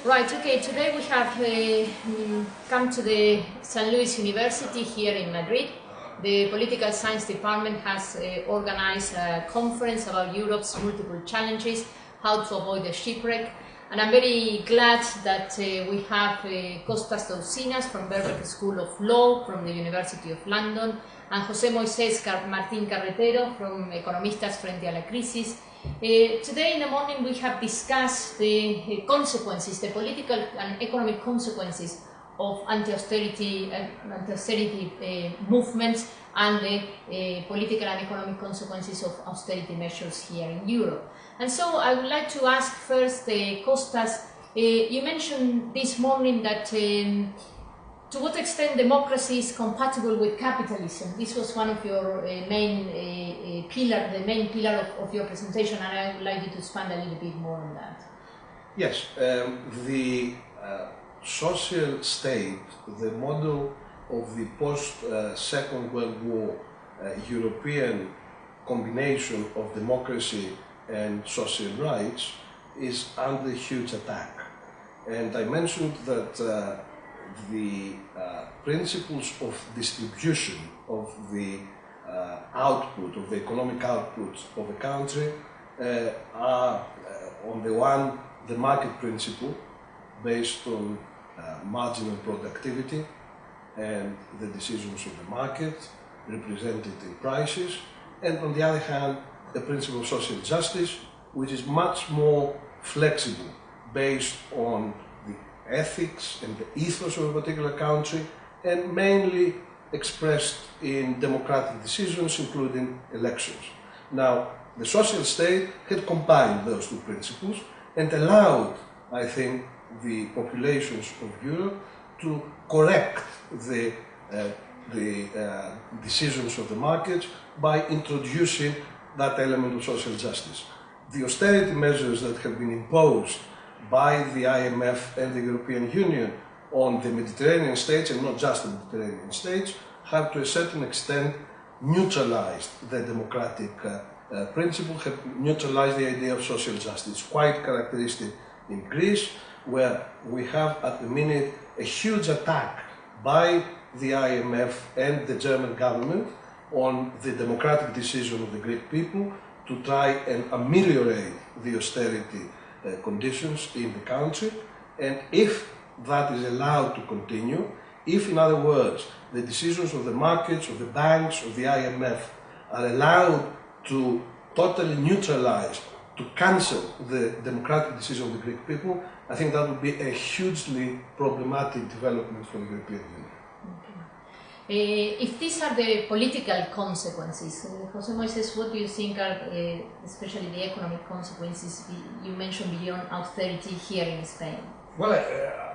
Right, okay, today we have come to the St. Louis University here in Madrid. The Political Science Department has organized a conference about Europe's multiple challenges, how to avoid the shipwreck. And I'm very glad that we have Costas Dousinas from Birkbeck School of Law from the University of London, and José Moisés Martín Carretero from Economistas Frente a la Crisis. Today in the morning we have discussed the consequences, the political and economic consequences of anti-austerity movements and the political and economic consequences of austerity measures here in Europe. And so I would like to ask first, Costas, you mentioned this morning that to what extent democracy is compatible with capitalism. This was one of your main pillar of your presentation, and I would like you to expand a little bit more on that. Yes, the social state, the model of the post-Second World War European combination of democracy and social rights is under huge attack. And I mentioned that the principles of distribution of the output, of the economic output of a country are on the one, the market principle based on marginal productivity and the decisions of the market represented in prices, and on the other hand, the principle of social justice, which is much more flexible based on the ethics and the ethos of a particular country, and mainly expressed in democratic decisions, including elections. Now, the social state had combined those two principles and allowed, I think, the populations of Europe to correct the decisions of the markets by introducing that element of social justice. The austerity measures that have been imposed by the IMF and the European Union on the Mediterranean states, and not just the Mediterranean states, have to a certain extent neutralized the democratic principle, have neutralized the idea of social justice. Quite characteristic in Greece, where we have at the minute a huge attack by the IMF and the German government on the democratic decision of the Greek people to try and ameliorate the austerity conditions in the country. And if that is allowed to continue, if, in other words, the decisions of the markets, of the banks, of the IMF are allowed to totally neutralize, to cancel the democratic decision of the Greek people, I think that would be a hugely problematic development for the European Union. If these are the political consequences, José Moisés, what do you think are especially the economic consequences you mentioned beyond austerity here in Spain? Well,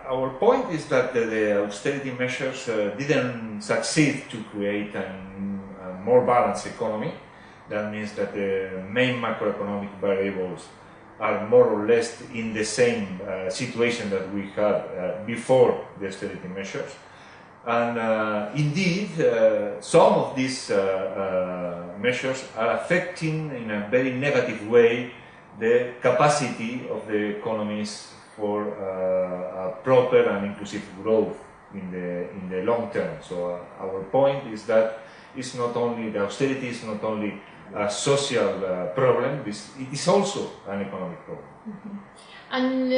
our point is that the austerity measures didn't succeed to create a more balanced economy. That means that the main macroeconomic variables are more or less in the same situation that we had before the austerity measures. And indeed, some of these measures are affecting in a very negative way the capacity of the economies for a proper and inclusive growth in the long term. So our point is that it's not only the austerity is not only a social problem, it is also an economic problem. Mm-hmm. And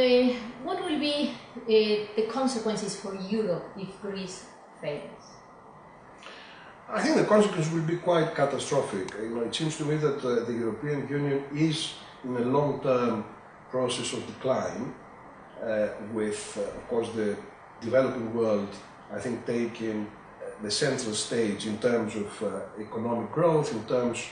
what will be the consequences for Europe if Greece fails? I think the consequences will be quite catastrophic. It seems to me that the European Union is in a long-term process of decline, with, of course, the developing world, I think, taking the central stage in terms of economic growth, in terms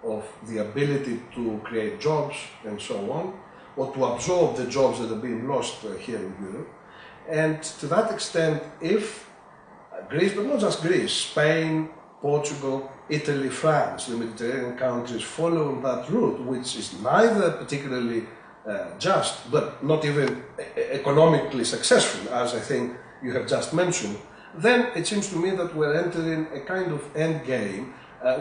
of the ability to create jobs and so on, or to absorb the jobs that are being lost here in Europe. And to that extent, if Greece, but not just Greece, Spain, Portugal, Italy, France, the Mediterranean countries follow on that route, which is neither particularly just, but not even economically successful, as I think you have just mentioned, then it seems to me that we're entering a kind of end game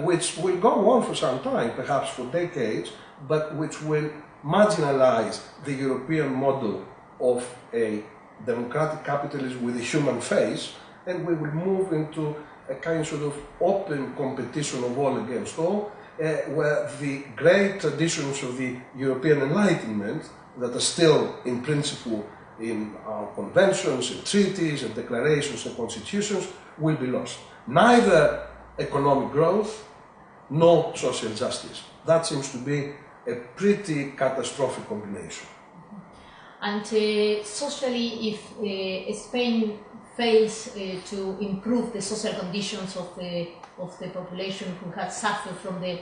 which will go on for some time, perhaps for decades, but which will marginalize the European model of a democratic capitalism with a human face, and we will move into a kind of open competition of all against all, where the great traditions of the European Enlightenment that are still in principle in our conventions and treaties and declarations and constitutions will be lost. Neither economic growth nor social justice. That seems to be a pretty catastrophic combination. And socially, if Spain fails to improve the social conditions of the population who has suffered from the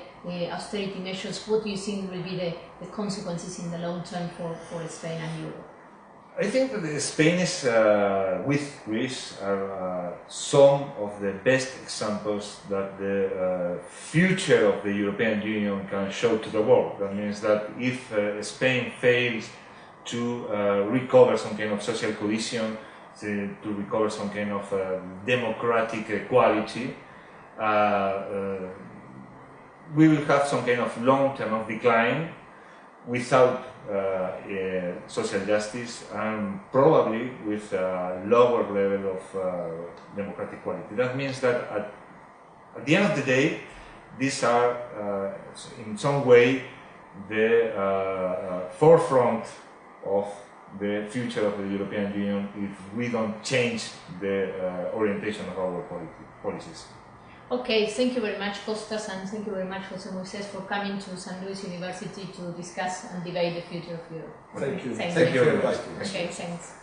austerity measures, what do you think will be the consequences in the long term for Spain and Europe? I think that Spain is, with Greece, are some of the best examples that the future of the European Union can show to the world. That means that if Spain fails to recover some kind of social cohesion, to recover some kind of democratic equality, we will have some kind of long-term of decline without social justice and probably with a lower level of democratic quality. That means that at the end of the day, these are in some way the forefront of the future of the European Union if we don't change the orientation of our policies. Okay, thank you very much, Kostas, and thank you very much, Jose Moises, for coming to St. Louis University to discuss and debate the future of Europe. Thank you. Thank Thank you you. very much. Okay, thanks.